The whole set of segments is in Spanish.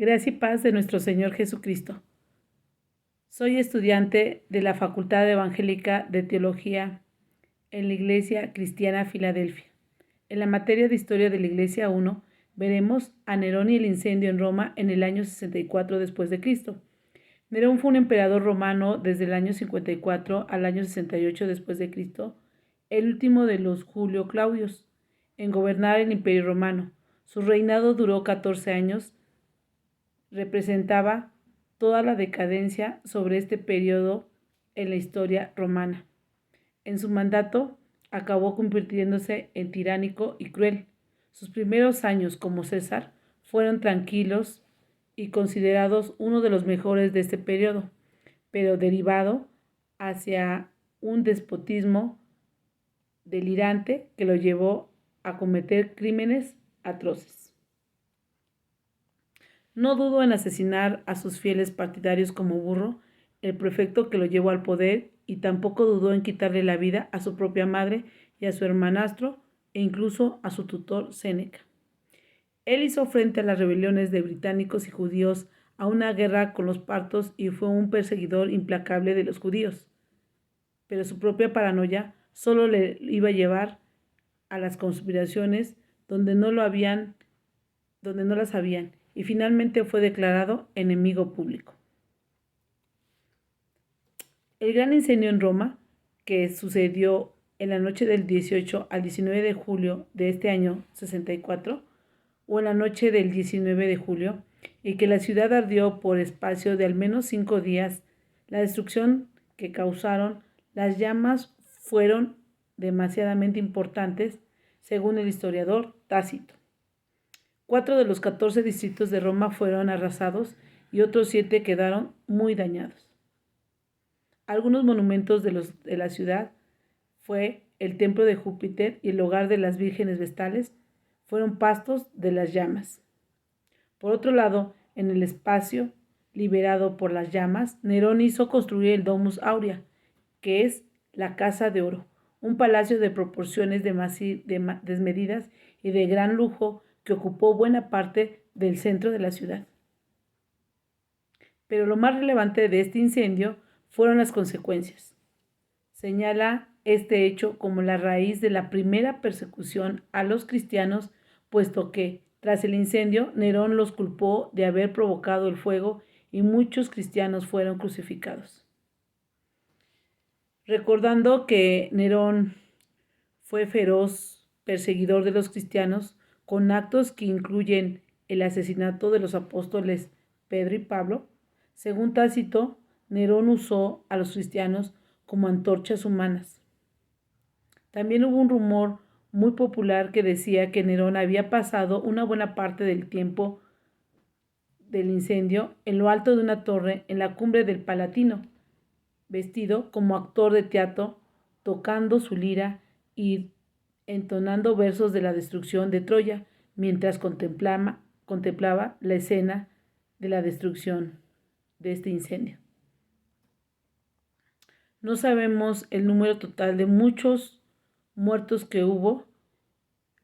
Gracia y paz de nuestro Señor Jesucristo. Soy estudiante de la Facultad Evangélica de Teología en la Iglesia Cristiana Filadelfia. En la materia de Historia de la Iglesia 1 veremos a Nerón y el incendio en Roma en el año 64 después de Cristo. Nerón fue un emperador romano desde el año 54 al año 68 después de Cristo, el último de los Julio Claudios en gobernar el Imperio Romano. Su reinado duró 14 años. Representaba toda la decadencia sobre este periodo en la historia romana. En su mandato acabó convirtiéndose en tiránico y cruel. Sus primeros años como César fueron tranquilos y considerados uno de los mejores de este periodo, pero derivado hacia un despotismo delirante que lo llevó a cometer crímenes atroces. No dudó en asesinar a sus fieles partidarios como Burro, el prefecto que lo llevó al poder, y tampoco dudó en quitarle la vida a su propia madre y a su hermanastro, e incluso a su tutor Séneca. Él hizo frente a las rebeliones de británicos y judíos, a una guerra con los partos, y fue un perseguidor implacable de los judíos. Pero su propia paranoia solo le iba a llevar a las conspiraciones donde no las habían, y finalmente fue declarado enemigo público. El gran incendio en Roma, que sucedió en la noche del 18 al 19 de julio de este año 64, o en la noche del 19 de julio, y que la ciudad ardió por espacio de al menos 5 días, la destrucción que causaron las llamas fueron demasiadamente importantes, según el historiador Tácito. 4 de los 14 distritos de Roma fueron arrasados y otros 7 quedaron muy dañados. Algunos monumentos de la ciudad fue el templo de Júpiter y el hogar de las vírgenes vestales fueron pastos de las llamas. Por otro lado, en el espacio liberado por las llamas, Nerón hizo construir el Domus Aurea, que es la Casa de Oro, un palacio de proporciones desmedidas y de gran lujo que ocupó buena parte del centro de la ciudad. Pero lo más relevante de este incendio fueron las consecuencias. Señala este hecho como la raíz de la primera persecución a los cristianos, puesto que, tras el incendio, Nerón los culpó de haber provocado el fuego y muchos cristianos fueron crucificados. Recordando que Nerón fue feroz perseguidor de los cristianos, con actos que incluyen el asesinato de los apóstoles Pedro y Pablo, según Tácito, Nerón usó a los cristianos como antorchas humanas. También hubo un rumor muy popular que decía que Nerón había pasado una buena parte del tiempo del incendio en lo alto de una torre en la cumbre del Palatino, vestido como actor de teatro, tocando su lira y entonando versos de la destrucción de Troya, mientras contemplaba la escena de la destrucción de este incendio. No sabemos el número total de muchos muertos que hubo,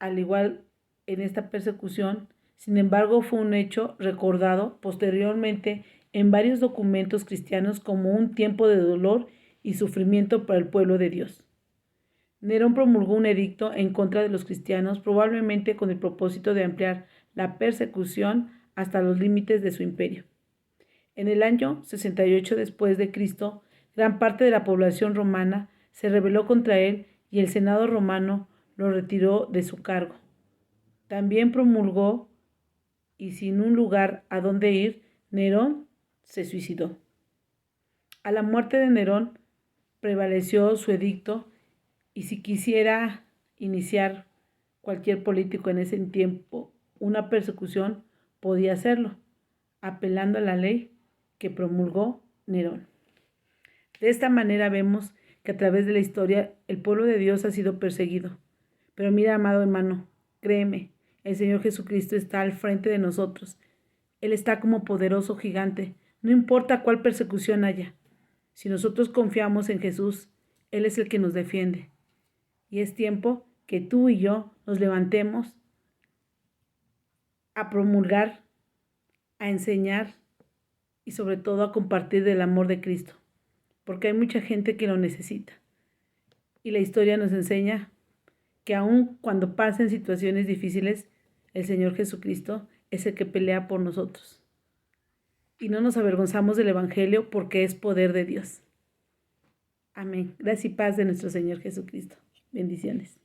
al igual en esta persecución. Sin embargo, fue un hecho recordado posteriormente en varios documentos cristianos como un tiempo de dolor y sufrimiento para el pueblo de Dios. Nerón promulgó un edicto en contra de los cristianos, probablemente con el propósito de ampliar la persecución hasta los límites de su imperio. En el año 68 después de Cristo, gran parte de la población romana se rebeló contra él y el Senado romano lo retiró de su cargo. También promulgó, y sin un lugar a donde ir, Nerón se suicidó. A la muerte de Nerón prevaleció su edicto, y si quisiera iniciar cualquier político en ese tiempo una persecución, podía hacerlo, apelando a la ley que promulgó Nerón. De esta manera vemos que a través de la historia el pueblo de Dios ha sido perseguido. Pero mira, amado hermano, créeme, el Señor Jesucristo está al frente de nosotros. Él está como poderoso gigante, no importa cuál persecución haya. Si nosotros confiamos en Jesús, Él es el que nos defiende. Y es tiempo que tú y yo nos levantemos a promulgar a enseñar y sobre todo a compartir del amor de Cristo, porque hay mucha gente que lo necesita. Y la historia nos enseña que aun cuando pasen situaciones difíciles, el Señor Jesucristo es el que pelea por nosotros. Y no nos avergonzamos del Evangelio porque es poder de Dios. Amén. Gracia y paz de nuestro Señor Jesucristo. Bendiciones.